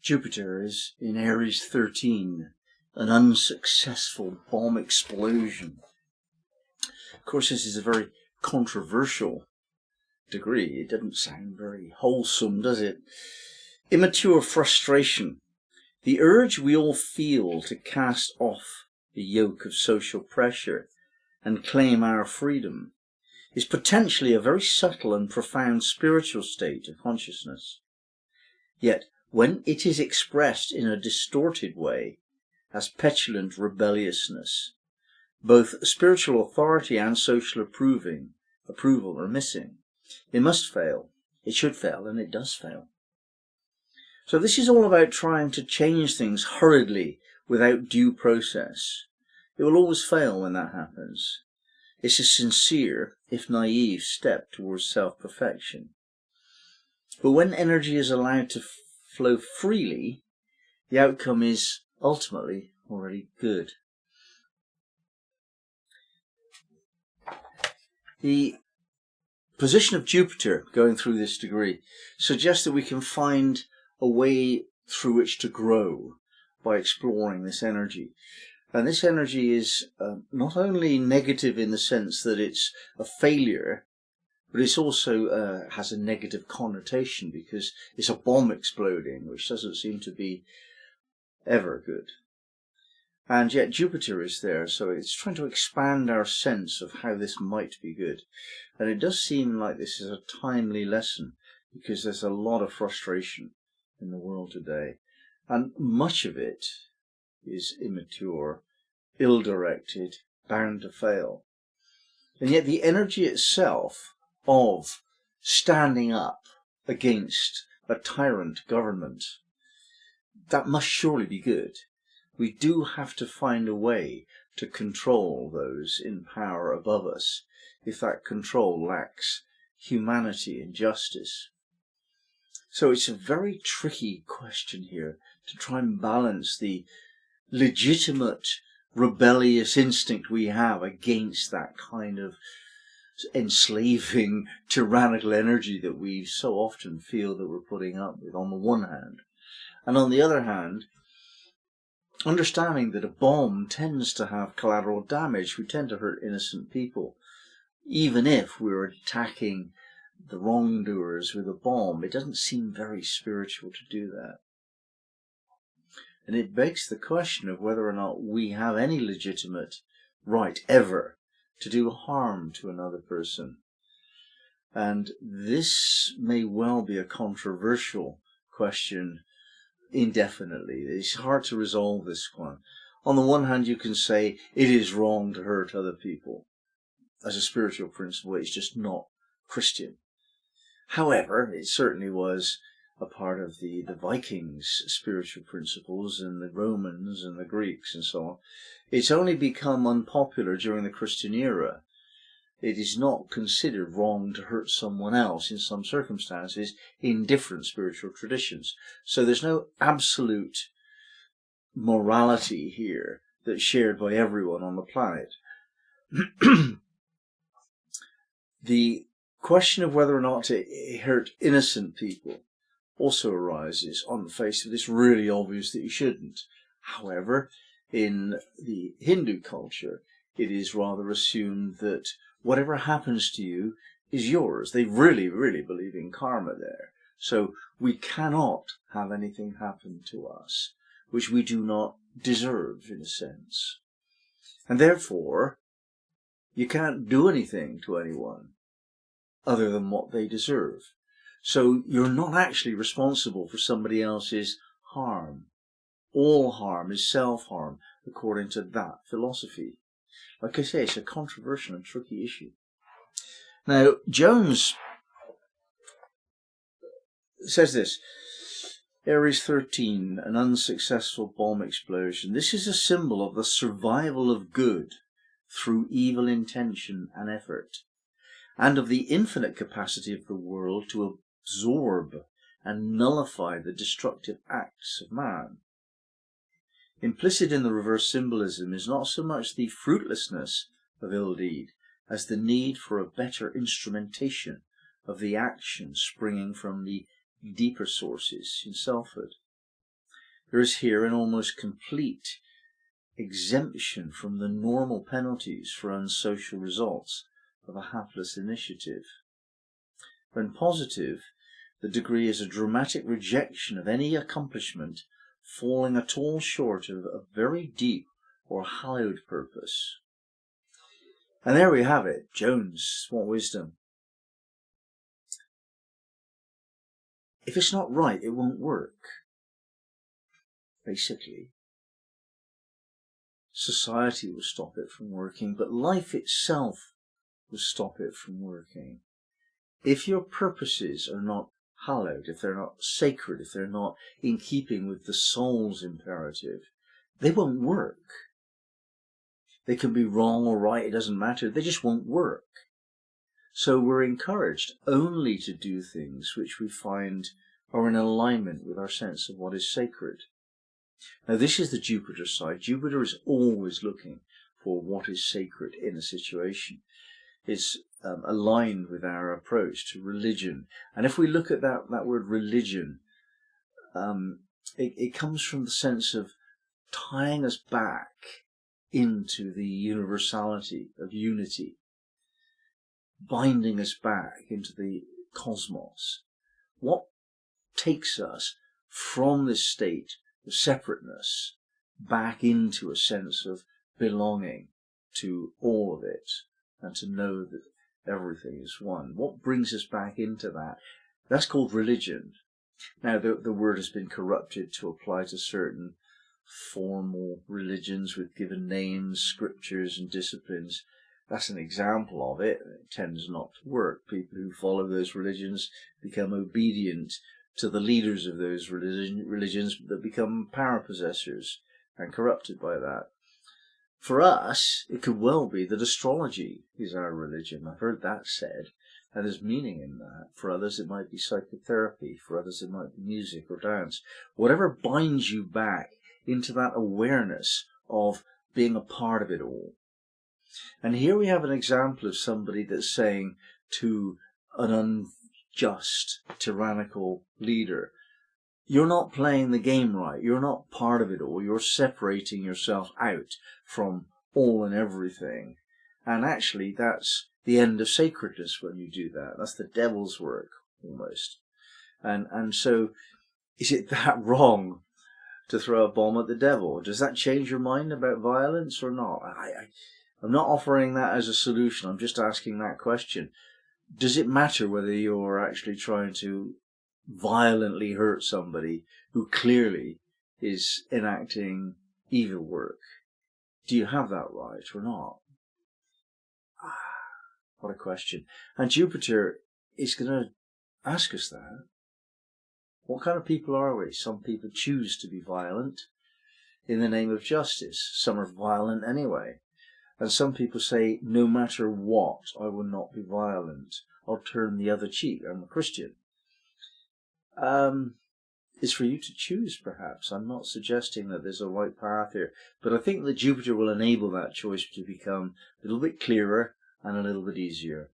Jupiter is in Aries 13, an unsuccessful bomb explosion. Of course, this is a very controversial degree. It doesn't sound very wholesome, does it? Immature frustration. The urge we all feel to cast off the yoke of social pressure and claim our freedom is potentially a very subtle and profound spiritual state of consciousness. Yet, when it is expressed in a distorted way, as petulant rebelliousness, both spiritual authority and social approval are missing. It must fail, it should fail, and it does fail. So this is all about trying to change things hurriedly without due process. It will always fail when that happens. It's a sincere, if naive, step towards self-perfection. But when energy is allowed to flow freely, the outcome is ultimately already good. The position of Jupiter going through this degree suggests that we can find a way through which to grow by exploring this energy. And this energy is not only negative in the sense that it's a failure, but it's also has a negative connotation because it's a bomb exploding, which doesn't seem to be ever good. And yet Jupiter is there, so it's trying to expand our sense of how this might be good. And it does seem like this is a timely lesson because there's a lot of frustration in the world today. And much of it is immature, ill-directed, bound to fail. And yet the energy itself of standing up against a tyrant government, that must surely be good. We do have to find a way to control those in power above us if that control lacks humanity and justice. So it's a very tricky question here to try and balance the legitimate rebellious instinct we have against that kind of enslaving tyrannical energy that we so often feel that we're putting up with on the one hand, and on the other hand understanding that a bomb tends to have collateral damage. We tend to hurt innocent people. Even if we're attacking the wrongdoers with a bomb, it doesn't seem very spiritual to do that. And it begs the question of whether or not we have any legitimate right ever to do harm to another person. And this may well be a controversial question indefinitely. It's hard to resolve this one. On the one hand, you can say it is wrong to hurt other people. As a spiritual principle, it's just not Christian. However, it certainly was a part of the Vikings' spiritual principles and the Romans and the Greeks and so on. It's only become unpopular during the Christian era. It is not considered wrong to hurt someone else in some circumstances in different spiritual traditions. So there's no absolute morality here that's shared by everyone on the planet. The question of whether or not to hurt innocent people also arises on the face of this really obvious that you shouldn't. However, in the Hindu culture, it is rather assumed that whatever happens to you is yours. They really, really believe in karma there. So we cannot have anything happen to us which we do not deserve, in a sense. And therefore, you can't do anything to anyone other than what they deserve. So you're not actually responsible for somebody else's harm. All harm is self-harm, according to that philosophy. Like I say, it's a controversial and tricky issue. Now, Jones says this, Aries 13, an unsuccessful bomb explosion. This is a symbol of the survival of good through evil intention and effort, and of the infinite capacity of the world to absorb and nullify the destructive acts of man. Implicit in the reverse symbolism is not so much the fruitlessness of ill deed as the need for a better instrumentation of the action springing from the deeper sources in selfhood. There is here an almost complete exemption from the normal penalties for unsocial results of a hapless initiative. When positive, the degree is a dramatic rejection of any accomplishment falling at all short of a very deep or hallowed purpose. And there we have it, Jones, what wisdom. If it's not right, it won't work. Basically, society will stop it from working, but life itself will stop it from working. If your purposes are not hallowed, if they're not sacred, if they're not in keeping with the soul's imperative, they won't work. They can be wrong or right, it doesn't matter, they just won't work. So we're encouraged only to do things which we find are in alignment with our sense of what is sacred. Now this is the Jupiter side. Jupiter is always looking for what is sacred in a situation. It's aligned with our approach to religion. And if we look at that word religion, it comes from the sense of tying us back into the universality of unity, binding us back into the cosmos. What takes us from this state of separateness back into a sense of belonging to all of it and to know that everything is one? What brings us back into that? That's called religion. Now the word has been corrupted to apply to certain formal religions with given names, scriptures and disciplines. That's an example of it. It tends not to work. People who follow those religions become obedient to the leaders of those religions that become power possessors and corrupted by that. For us, it could well be that astrology is our religion. I've heard that said, and there's meaning in that. For others, it might be psychotherapy. For others, it might be music or dance. Whatever binds you back into that awareness of being a part of it all. And here we have an example of somebody that's saying to an unjust, tyrannical leader, you're not playing the game right, you're not part of it all, you're separating yourself out from all and everything. And actually that's the end of sacredness when you do that. That's the devil's work, almost. And so, is it that wrong to throw a bomb at the devil? Does that change your mind about violence or not? I'm not offering that as a solution, I'm just asking that question. Does it matter whether you're actually trying to violently hurt somebody who clearly is enacting evil work? Do you have that right or not? What a question. And Jupiter is going to ask us that. What kind of people are we? Some people choose to be violent in the name of justice. Some are violent anyway. And some people say, no matter what, I will not be violent. I'll turn the other cheek. I'm a Christian. It's for you to choose, perhaps. I'm not suggesting that there's a right path here. But I think that Jupiter will enable that choice to become a little bit clearer and a little bit easier.